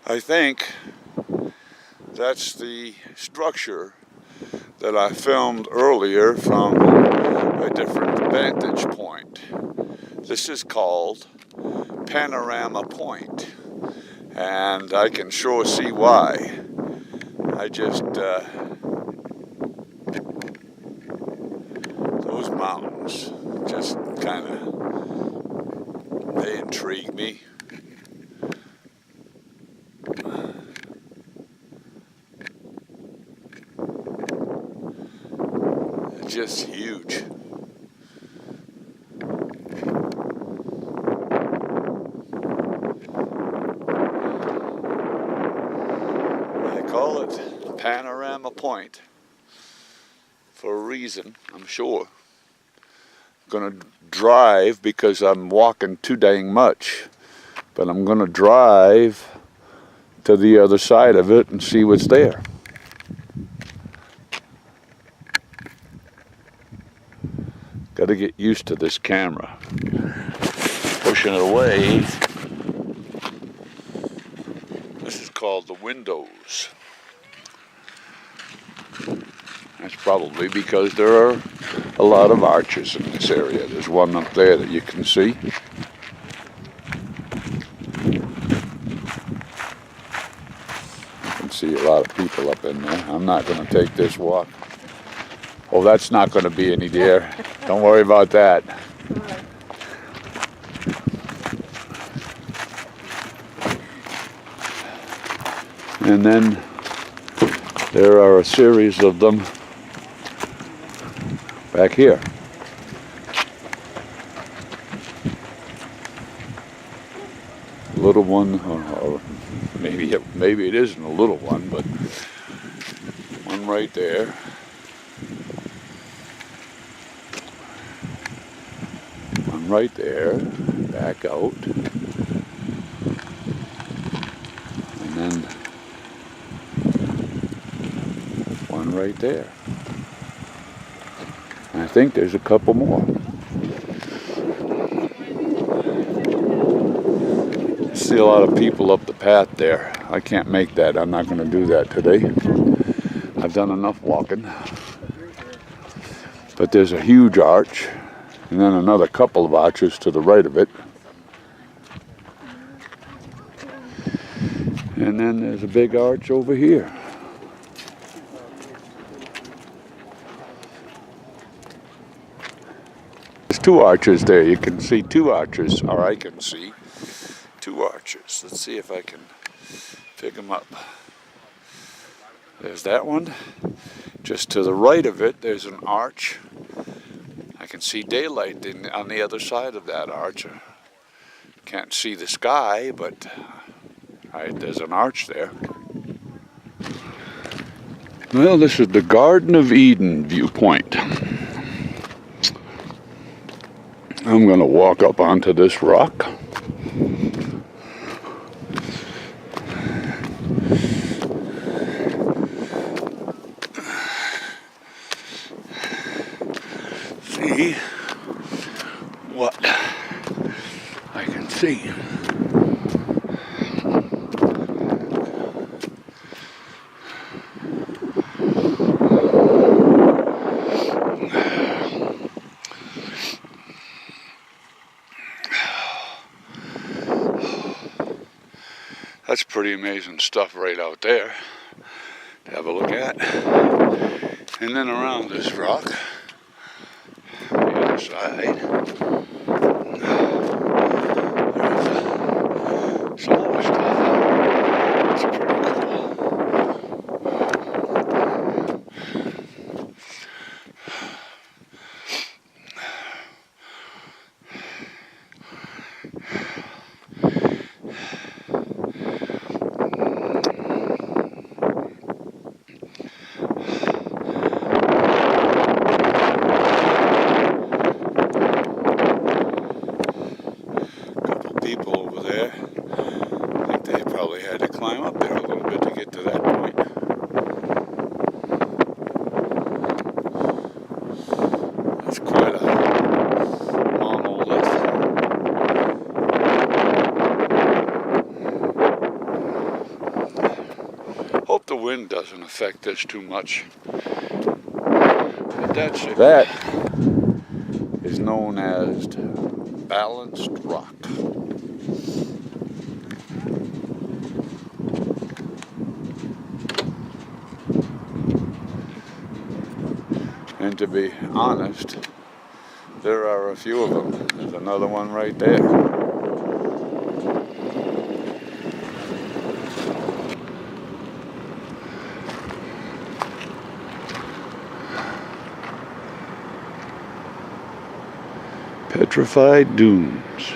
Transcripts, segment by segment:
I think that's the structure that I filmed earlier from a different vantage point. This is called Panorama Point, and I can sure see why. I just, those mountains just kind of, they intrigue me. It's just huge. I call it Panorama Point for a reason, I'm sure. I'm gonna drive because I'm walking too dang much, but I'm gonna drive to the other side of it and see what's there. Got to get used to this camera. Pushing it away. This is called the windows. That's probably because there are a lot of arches in this area. There's one up there that you can see. You can see a lot of people up in there. I'm not going to take this walk. Oh, that's not going to be any deer. Don't worry about that. And then there are a series of them back here. Little one, or maybe it isn't a little one, but one right there. One right there, back out. And then one right there. I think there's a couple more. I see a lot of people up the path there. I can't make that. I'm not going to do that today. I've done enough walking. But there's a huge arch, and then another couple of arches to the right of it. And then there's a big arch over here. There's two arches there. You can see two arches, or I can see two arches. Let's see if I can pick them up. There's that one. Just to the right of it, there's an arch. I can see daylight on the other side of that arch. Can't see the sky, but there's an arch there. Well, this is the Garden of Eden viewpoint. I'm going to walk up onto this rock. See what I can see. That's pretty amazing stuff right out there to have a look at. And then around this rock, the other side, there's some more stuff. It's pretty cool. wind doesn't affect this too much. But that's it. That is known as balanced rock. And to be honest, there are a few of them. There's another one right there. Petrified dunes.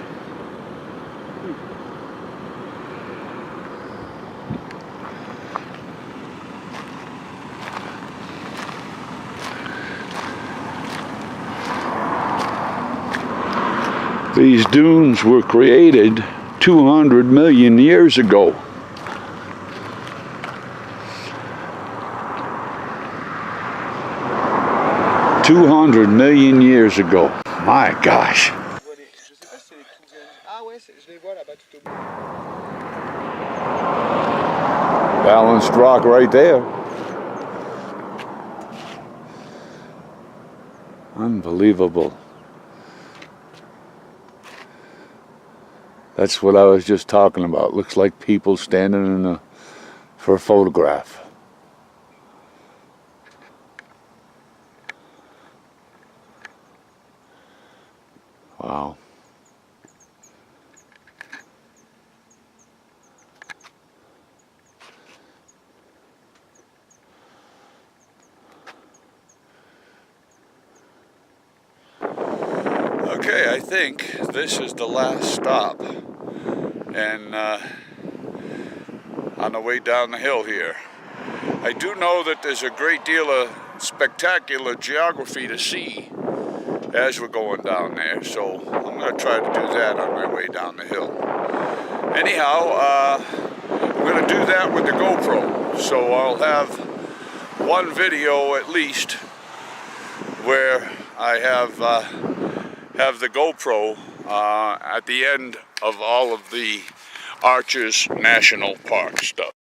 These dunes were created 200 million years ago. $200 million ago. My gosh. Balanced rock right there. Unbelievable. That's what I was just talking about. Looks like people standing for a photograph. Wow. Okay, I think this is the last stop, and on the way down the hill here. I do know that there's a great deal of spectacular geography to see as we're going down there, so I'm going to try to do that on my way down the hill. Anyhow, I'm going to do that with the GoPro, so I'll have one video at least where I have the GoPro at the end of all of the Arches National Park stuff.